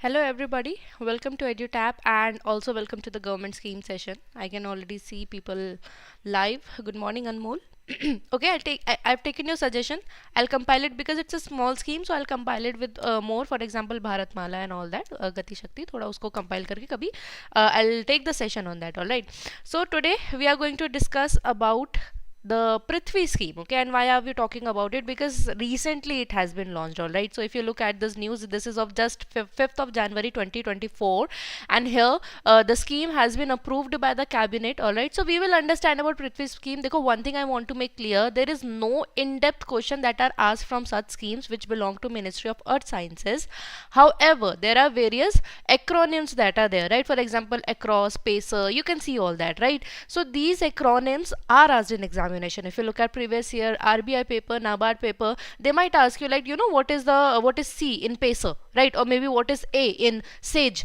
Hello everybody, welcome to EduTap and also welcome to the government scheme session. I can already see people live. Good morning Anmol. Okay, I've taken your suggestion. I'll compile it because it's a small scheme, so I'll compile it with more. For example, Bharat Mala and all that. Gati Shakti, thoda usko compile karke kabhi. I'll take the session on that. All right. So today we are going to discuss about the PRITHVI scheme. Okay, and why are we talking about it? Because recently it has been launched. All right, so if you look at this news, this is of just 5th of January 2024, and here the scheme has been approved by the cabinet. All right, so we will understand about PRITHVI scheme. Dekho, one thing I want to make clear, there is no in-depth question that are asked from such schemes which belong to Ministry of Earth Sciences. However, there are various acronyms that are there, right? For example, across, pacer, you can see all that, right? So these acronyms are asked in examination. If you look at previous year RBI paper, NABARD paper, they might ask you, like, what is C in pacer, right? Or maybe what is A in SAGE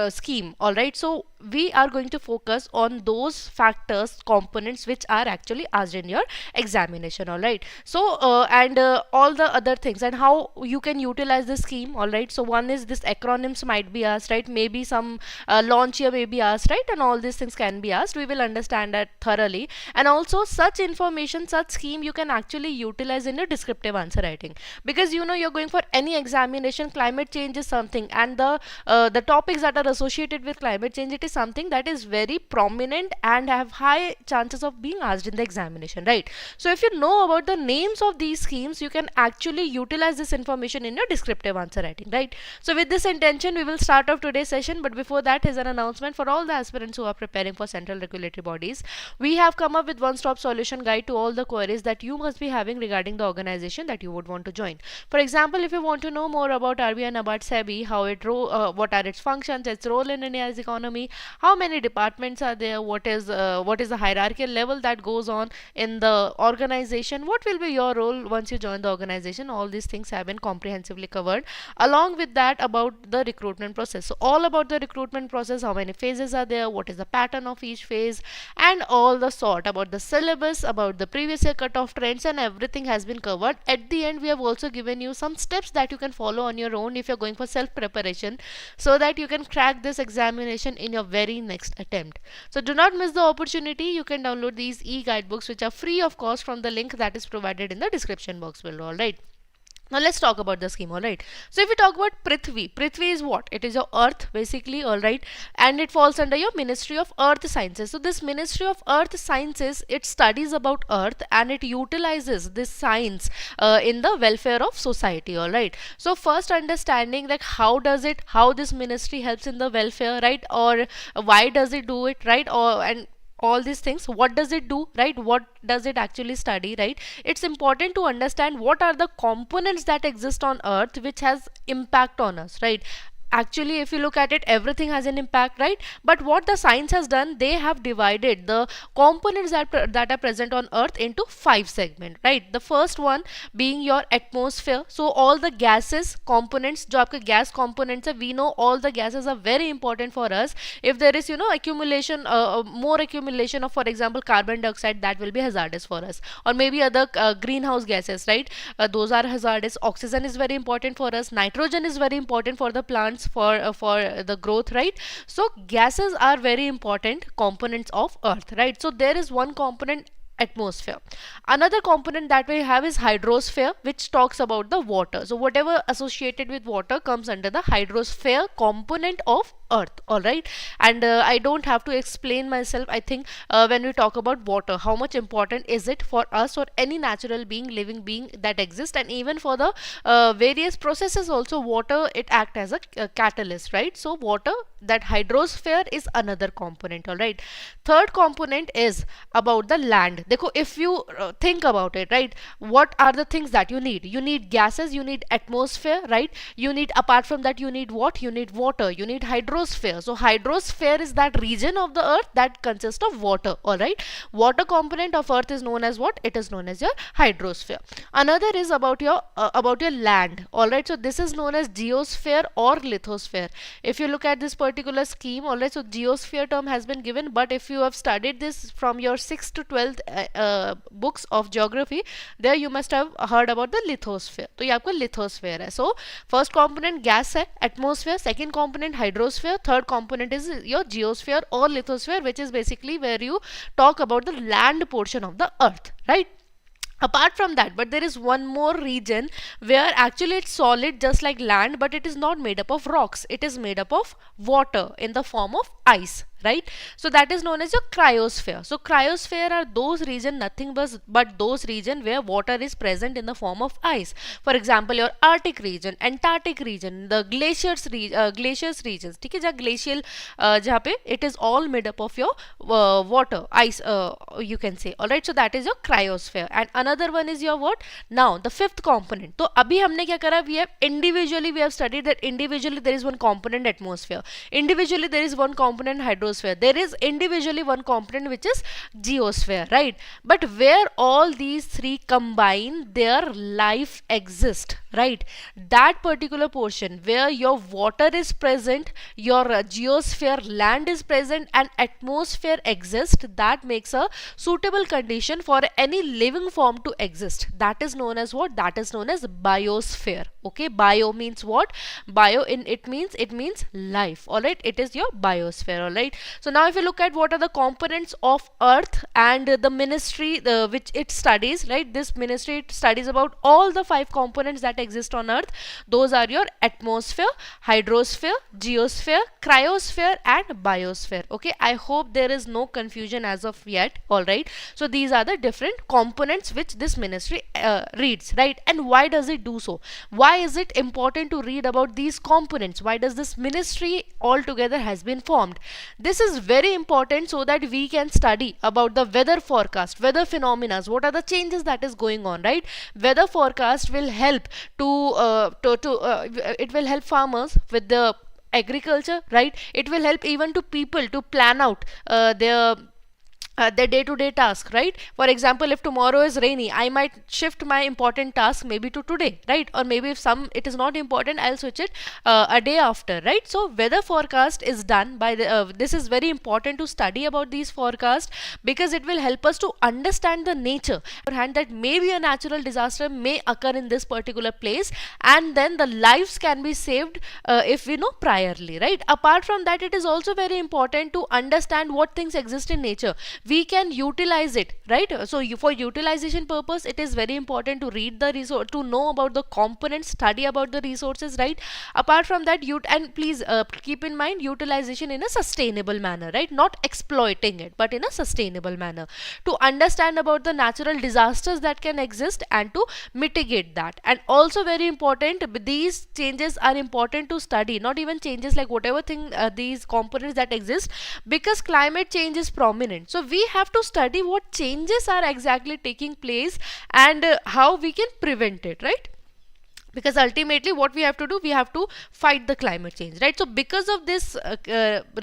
scheme. All right, so we are going to focus on those factors, components which are actually asked in your examination. All right, so and all the other things and how you can utilize the scheme. All right, so one is this acronyms might be asked, right? Maybe some launch year may be asked, right? And all these things can be asked. We will understand that thoroughly. And also such information, such scheme you can actually utilize in your descriptive answer writing, because you're going for any examination. Climate change is something, and the topics that are associated with climate change, it is something that is very prominent and have high chances of being asked in the examination, right? So if you know about the names of these schemes, you can actually utilize this information in your descriptive answer writing, right? So with this intention, we will start off today's session. But before that, here's an announcement for all the aspirants who are preparing for central regulatory bodies. We have come up with one-stop solution guide to all the queries that you must be having regarding the organization that you would want to join. For example, if you want to know more about RBI, NABARD, SEBI, how what are its functions, its role in India's economy, how many departments are there, what is the hierarchical level that goes on in the organization, what will be your role once you join the organization, all these things have been comprehensively covered. Along with that, about the recruitment process, so all about the recruitment process, how many phases are there, what is the pattern of each phase, and all the sort about the syllabus, about the previous year cutoff trends, and everything has been covered. At the end, we have also given you some steps that you can follow on your own if you're going for self preparation, so that you can crack this examination in your very next attempt. So do not miss the opportunity. You can download these e-guidebooks which are free of cost from the link that is provided in the description box below. All right, now let's talk about the scheme. All right, so if we talk about PRITHVI is what? It is your earth basically. All right, and it falls under your Ministry of Earth Sciences. So this Ministry of Earth Sciences, it studies about earth and it utilizes this science in the welfare of society. All right, so first understanding, like, how this ministry helps in the welfare, right? Or why does it do it, right? Or and all these things, what does it do, right? What does it actually study, right? It's important to understand what are the components that exist on earth which has impact on us, right? Actually, if you look at it, everything has an impact, right? But what the science has done, they have divided the components that are present on earth into 5 segments, right? The first one being your atmosphere. So all the gases components, जो आपके gas components है, we know all the gases are very important for us. If there is accumulation, more accumulation of, for example, carbon dioxide, that will be hazardous for us, or maybe other greenhouse gases, right? Those are hazardous. Oxygen is very important for us, nitrogen is very important for the plants, for the growth, right? So gases are very important components of earth, right? So there is one component, atmosphere. Another component that we have is hydrosphere, which talks about the water. So whatever associated with water comes under the hydrosphere component of earth. All right, and I don't have to explain myself, I think, when we talk about water, how much important is it for us or any natural being, living being that exists, and even for the various processes also, water, it acts as a catalyst, right? So water, that hydrosphere is another component. All right, third component is about the land. Dekho, if you think about it, right, what are the things that you need gases, you need atmosphere, right? You need, apart from that, you need what? You need water, you need hydrosphere, hydrosphere. So hydrosphere is that region of the earth that consists of water. All right, water component of earth is known as what? It is known as your hydrosphere. Another is about your land. All right, so this is known as geosphere or lithosphere. If you look at this particular scheme, all right, so geosphere term has been given, but if you have studied this from your 6th to 12th books of geography, there you must have heard about the lithosphere. तो ये आपका lithosphere है. So first component gas है, atmosphere. Second component hydrosphere. Third component is your geosphere or lithosphere, which is basically where you talk about the land portion of the earth, right? Apart from that, but there is one more region where actually it's solid just like land, but it is not made up of rocks. It is made up of water in the form of ice, right? So that is known as your cryosphere. So cryosphere are those region, nothing but those region where water is present in the form of ice. For example, your Arctic region, Antarctic region, the glaciers regions, ठीक है, जहाँ glacial जहाँ पे it is all made up of your water, ice, you can say. All right, so that is your cryosphere. And another one is your what? Now the fifth component. तो अभी हमने क्या करा? We have studied that individually there is one component atmosphere, individually there is one component hydrosphere, there is individually one component which is geosphere, right? But where all these three combine, their life exists, right? That particular portion where your water is present, your geosphere land is present, and atmosphere exists, that makes a suitable condition for any living form to exist. That is known as what? That is known as biosphere. Okay, bio means what? Bio it means life. All right, it is your biosphere. All right, so now if you look at what are the components of earth and the ministry which it studies, right? This ministry studies about all the 5 components that exist on earth. Those are your atmosphere, hydrosphere, geosphere, cryosphere, and biosphere. Okay, I hope there is no confusion as of yet. All right, so these are the different components which this ministry reads, right? And why does it do so? Why is it important to read about these components? Why does this ministry altogether has been formed? This is very important so that we can study about the weather forecast, weather phenomena, what are the changes that is going on, right? Weather forecast will help it will help farmers with the agriculture, right? It will help even to people to plan out their day-to-day task, right? For example, if tomorrow is rainy, I might shift my important task maybe to today, right? Or maybe if it is not important, I'll switch it a day after, right? So weather forecast is done by the this is very important to study about these forecasts, because it will help us to understand the nature and that maybe a natural disaster may occur in this particular place, and then the lives can be saved if we know priorly, right? Apart from that, it is also very important to understand what things exist in nature. We can utilize it, right? So for utilization purpose, it is very important to read the resource, to know about the components, study about the resources, right? Apart from that, and please keep in mind utilization in a sustainable manner, right? Not exploiting it, but in a sustainable manner, to understand about the natural disasters that can exist and to mitigate that. And also very important, these changes are important to study, not even changes like whatever thing these components that exist, because climate change is prominent. So we have to study what changes are exactly taking place and how we can prevent it, right? Because ultimately what we have to do, we have to fight the climate change, right? So because of this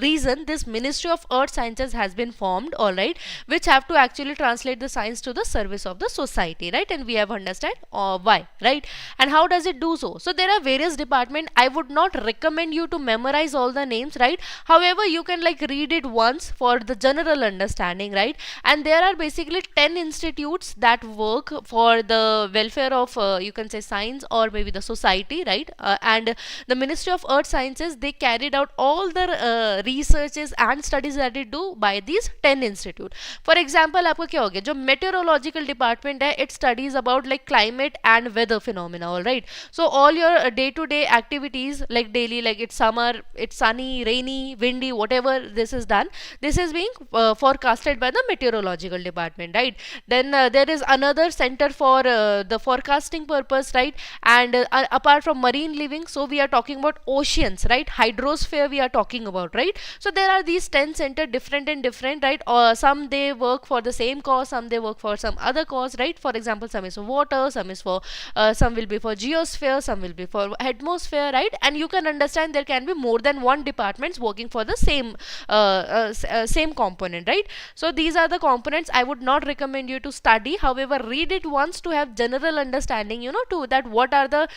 reason, this Ministry of Earth Sciences has been formed, all right, which have to actually translate the science to the service of the society, right? And we have understand why, right? And how does it do so? So there are various departments. I would not recommend you to memorize all the names, right? However, you can like read it once for the general understanding, right? And there are basically 10 institutes that work for the welfare of you can say science or maybe the society, right? And the Ministry of Earth Sciences, they carried out all the researches and studies that they do by these 10 institute. For example, आपको क्या हो गया, जो meteorological department है, it studies about like climate and weather phenomena, all right? So all your day-to-day activities, like daily, like it's summer, it's sunny, rainy, windy, whatever this is done, this is being forecasted by the meteorological department, right? Then there is another center for the forecasting purpose, right? And and apart from marine living, so we are talking about oceans, right? Hydrosphere we are talking about, right? So there are these 10 center different and different, right? Or some they work for the same cause, some they work for some other cause, right? For example, some is for water, some is for some will be for geosphere, some will be for atmosphere, right? And you can understand there can be more than one departments working for the same component, right? So these are the components. I would not recommend you to study, however read it once to have general understanding, to that what are the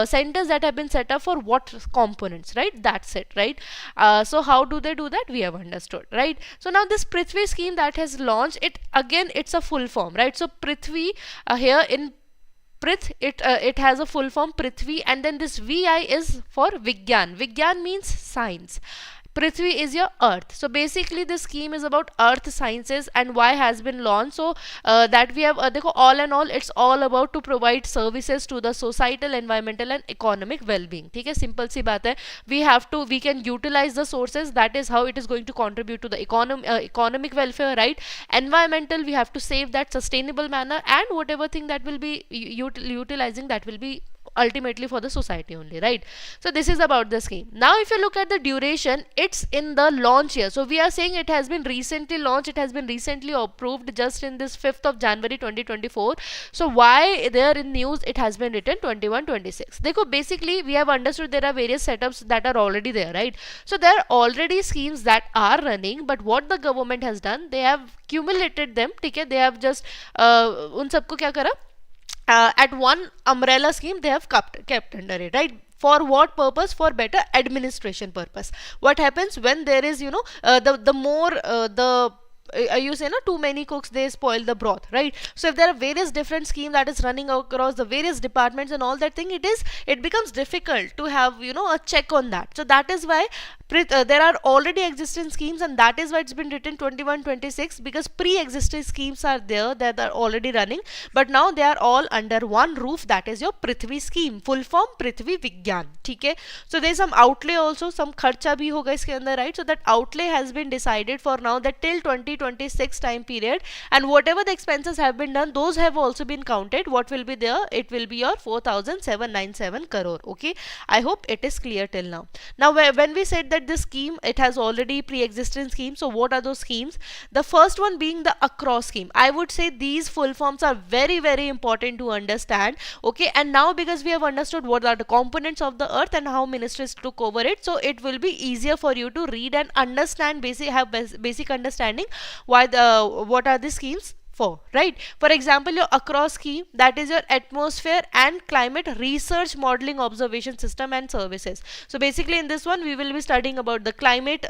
centers that have been set up for what components, right? That's it, right? So how do they do that, we have understood, right? So now this PRITHVI scheme that has launched, it again, it's a full form, right? So PRITHVI, here in Prith, it has a full form PRITHVI, and then this VI is for Vigyan. Vigyan means science. PRITHVI is your earth. So basically this scheme is about earth sciences and why has been launched. So that we have all in all, it's all about to provide services to the societal, environmental and economic well-being. ठीक है, simple सी बात है. We can utilize the sources. That is how it is going to contribute to the economic welfare, right? Environmental, we have to save that sustainable manner, and whatever thing that will be utilizing, that will be ultimately for the society only, right? So this is about the scheme. Now if you look at the duration, it's in the launch year. So we are saying it has been recently launched, it has been recently approved just in this 5th of January 2024. So why there in news it has been written 21-26? Dekho, basically we have understood there are various setups that are already there, right? So there are already schemes that are running, but what the government has done, they have cumulated them, okay? They have just उन सबको क्या करा, at one umbrella scheme they have kept under it, right? For what purpose? For better administration purpose. What happens when there is, the more you say, too many cooks, they spoil the broth, right? So if there are various different schemes that is running across the various departments and all that thing, it becomes difficult to have, a check on that. So that is why there are already existing schemes, and that is why it's been written 21-26, because pre-existing schemes are there that are already running, but now they are all under one roof. That is your PRITHVI scheme, full form PRITHVI Vigyan. Okay, so there is some outlay also, some kharcha bhi hoga iske andar, right? So that outlay has been decided for now, that till 2026 time period, and whatever the expenses have been done, those have also been counted. What will be there? It will be your 4,797 crore. Okay, I hope it is clear till now. Now when we said that this scheme, it has already pre-existing schemes, so what are those schemes? The first one being the across scheme. I would say these full forms are very, very important to understand. Okay, and now because we have understood what are the components of the earth and how ministries took over it, so it will be easier for you to read and understand, basic understanding what are the schemes for, right? For example, your across scheme, that is your atmosphere and climate research modeling observation system and services. So basically in this one we will be studying about the climate,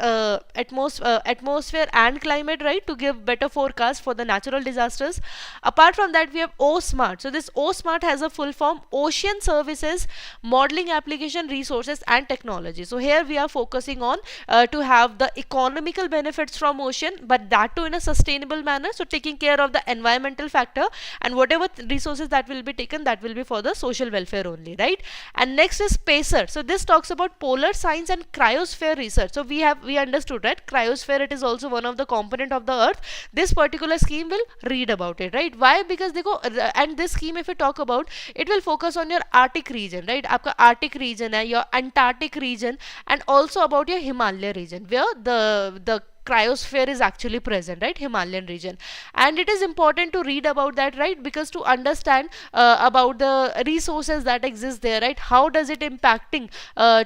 atmosphere and climate, right, to give better forecast for the natural disasters. Apart from that, we have OSMART. So this OSMART has a full form, Ocean Services Modeling Application Resources and Technology. So here we are focusing on to have the economical benefits from ocean, but that too in a sustainable manner. So taking care of the environmental factor, and whatever resources that will be taken, that will be for the social welfare only, right? And next is PACER. So this talks about polar science and cryosphere research. So we understood, right? Cryosphere, it is also one of the component of the earth. This particular scheme will read about it, right? Why? Because they go, and this scheme, if you talk about, it will focus on your Arctic region, right? Aapka Arctic region hai, your Antarctic region, and also about your Himalaya region, where the cryosphere is actually present, right? Himalayan region. And it is important to read about that, right? Because to understand about the resources that exist there, right? How does it impacting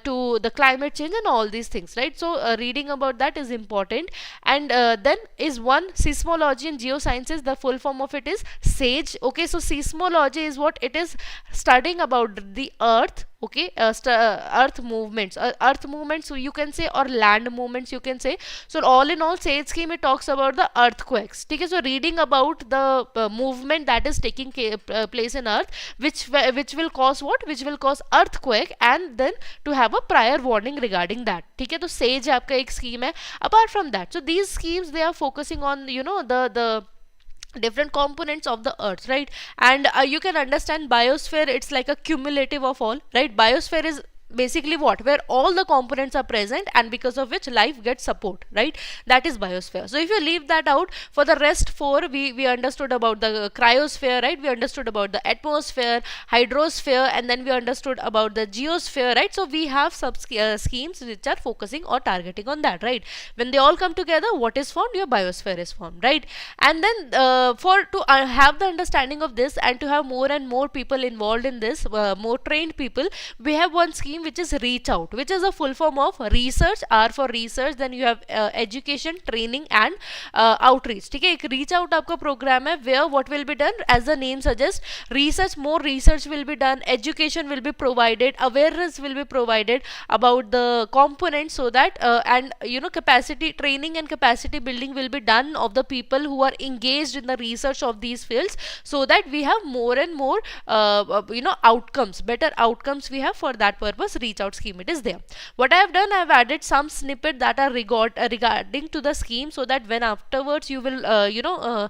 to the climate change and all these things, right? So reading about that is important. And then is one seismology and geosciences. The full form of it is SAGE. Okay, so seismology is what it is, studying about the earth. Okay, earth movements, so you can say, or land movements you can say. So all in all, SAGE scheme, it talks about the earthquakes. Okay, so reading about the movement that is taking place in earth, which will cause what? Which will cause earthquake, and then to have a prior warning regarding that. Okay, so SAGE आपका एक scheme है. Apart from that, so these schemes, they are focusing on, the different components of the earth, right? And you can understand biosphere, it's like a cumulative of all, right? Biosphere is basically what, where all the components are present and because of which life gets support, right? That is biosphere. So if you leave that out, for the rest four, we understood about the cryosphere, right? We understood about the atmosphere, hydrosphere, and then we understood about the geosphere, right? So we have schemes which are focusing or targeting on that, right? When they all come together, what is formed? Your biosphere is formed, right? And then for to have the understanding of this and to have more and more people involved in this, more trained people, we have one scheme which is reach out, which is a full form of research, R for research, then you have education, training and outreach. ठीक है, एक reach out आपका program है where what will be done, as the name suggests, research, more research will be done, education will be provided, awareness will be provided about the components, so that and you know, capacity training and capacity building will be done of the people who are engaged in the research of these fields, so that we have more and more you know, outcomes, better outcomes we have. For that purpose, reach out scheme, it is there. What I have done, I have added some snippet that are regarding to the scheme, so that when afterwards you will you know,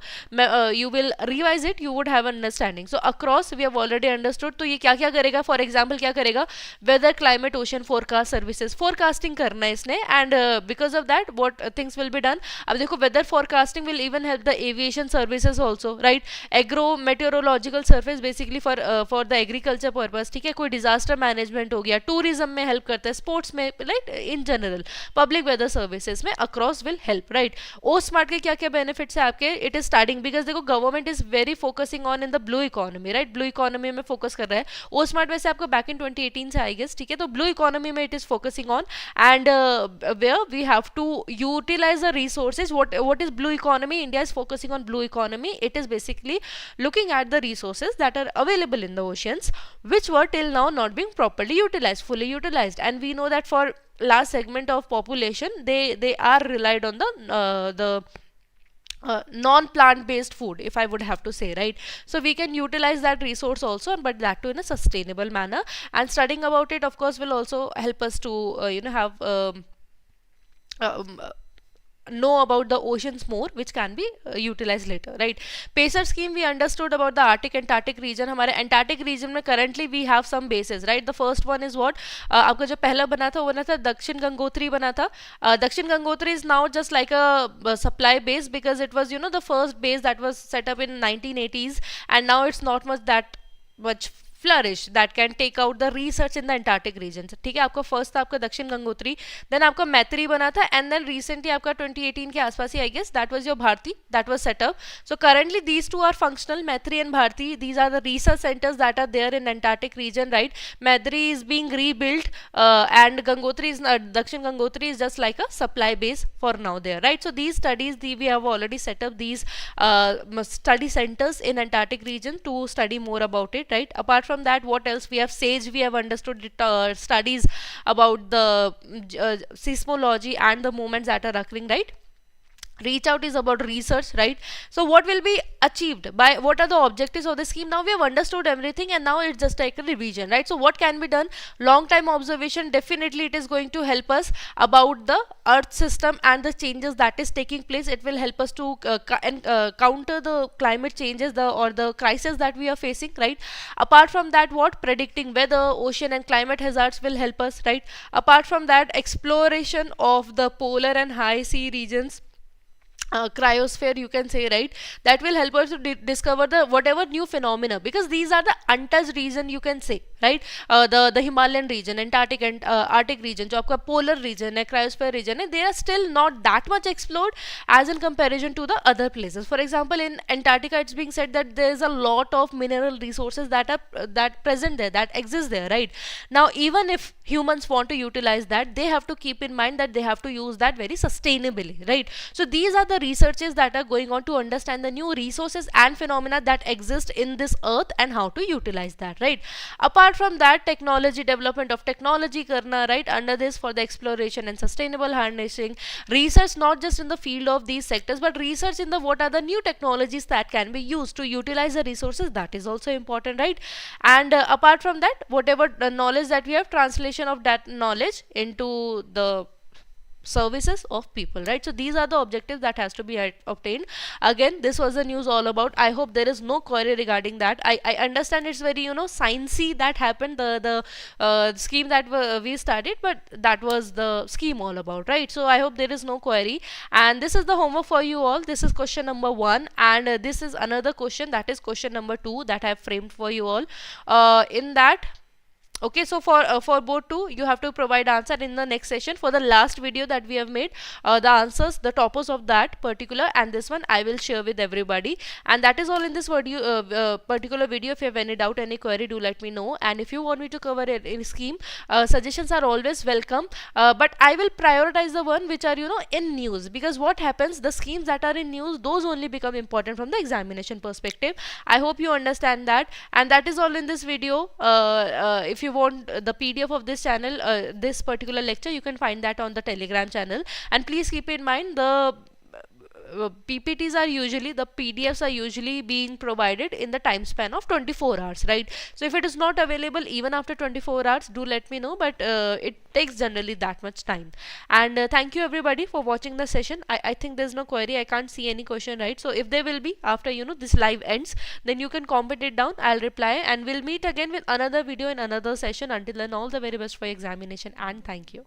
you will revise it, you would have understanding. So across we have already understood. तो ये क्या क्या करेगा, for example क्या करेगा, weather, climate, ocean forecast services, forecasting करना है इसने, and because of that what things will be done. अब देखो, weather forecasting will even help the aviation services also, right? Agro meteorological service basically for the agriculture purpose, ठीक है? कोई disaster management हो गया, tourism में help करता है, sports में, right? In general public weather services में across will help, right? O smart के क्या क्या benefits है आपके, it is starting, because देखो government is very focusing on in the blue economy, right? blue economy में focus कर रहा है. O smart वैसे आपको back in 2018 से I guess, ठीक है? तो blue economy में it is focusing on, and where we have to utilize the resources. What is blue economy? India is focusing on blue economy. It is basically looking at the resources that are available in the oceans, which were till now not being properly utilized, fully utilized. And we know that for large segment of population, they are relied on the non-plant based food, if I would have to say, right? So we can utilize that resource also, but that too in a sustainable manner. And studying about it, of course, will also help us to you know, have know about the oceans more, which can be utilized later, right? PACER scheme, we understood about the Arctic Antarctic region. हमारे Antarctic region में currently we have some bases, right? The first one is what, आपका जो पहला बना था वो बना था दक्षिण गंगोत्री बना था. दक्षिण Gangotri is now just like a supply base, because it was, you know, the first base that was set up in 1980s, and now it's not much flourish that can take out the research in the Antarctic region. ठीक है, आपका first था आपका दक्षिण Gangotri, then आपका मैत्री बना था, एंड देन रिसेंटली आपका 2018 के आसपास ही I guess that was your Bharati, that was set up. So currently these two are functional, Maitri and Bharati. These are the research centers that are there in Antarctic region, right? Madri is being rebuilt, and Gangotri is Dakshin Gangotri is just like a supply base for now there, right? So these studies, we have already set up these study centers in Antarctic region to study more about it, right? Apart from that, what else we have? SAGE, we have understood it, studies about the seismology and the movements that are occurring, right? Reach out is about research, right? So what will be achieved by, what are the objectives of the scheme? Now we have understood everything, and now it's just like a revision, right? So what can be done? Long time observation, definitely it is going to help us about the earth system and the changes that is taking place. It will help us to counter the climate changes, or the crisis that we are facing, right? Apart from that, what, predicting weather, ocean and climate hazards will help us, right? Apart from that, exploration of the polar and high sea regions, cryosphere you can say, right? That will help us to discover the whatever new phenomena, because these are the untouched region you can say, right? The Himalayan region, Antarctic and Arctic region, जो आपका polar region है, cryosphere region है, they are still not that much explored as in comparison to the other places. For example, in Antarctica, it's being said that there is a lot of mineral resources that are present there, that exist there, right? Now even if humans want to utilize that, they have to keep in mind that they have to use that very sustainably, right? So these are the researches that are going on to understand the new resources and phenomena that exist in this earth and how to utilize that, right? Apart from that, technology, development of technology karna, right? Under this, for the exploration and sustainable harnessing, research not just in the field of these sectors, but research in the what are the new technologies that can be used to utilize the resources, that is also important, right? And apart from that, whatever knowledge that we have, translation of that knowledge into the services of people, right? So these are the objectives that has to be obtained. Again, this was the news all about. I hope there is no query regarding that. I understand it's very, sciencey that happened, the scheme that we studied, but that was the scheme all about, right? So I hope there is no query, and this is the homework for you all. This is question number 1, and this is another question, that is question number 2, that I have framed for you all. In that, okay, so for both two, you have to provide answer in the next session. For the last video that we have made, the answers, the topos of that particular and this one, I will share with everybody. And that is all in this video, particular video. If you have any doubt, any query, do let me know. And if you want me to cover any scheme, suggestions are always welcome. But I will prioritize the one which are, in news, because what happens, the schemes that are in news, those only become important from the examination perspective. I hope you understand that. And that is all in this video. If you want the PDF of this channel, this particular lecture, you can find that on the Telegram channel. And please keep in mind, the PPTs are usually, the PDFs are usually being provided in the time span of 24 hours, right? So if it is not available even after 24 hours, do let me know, but it takes generally that much time. And thank you everybody for watching the session. I think there's no query, I can't see any question, right? So if there will be after, this live ends, then you can comment it down, I'll reply, and we'll meet again with another video in another session. Until then, all the very best for your examination, and thank you.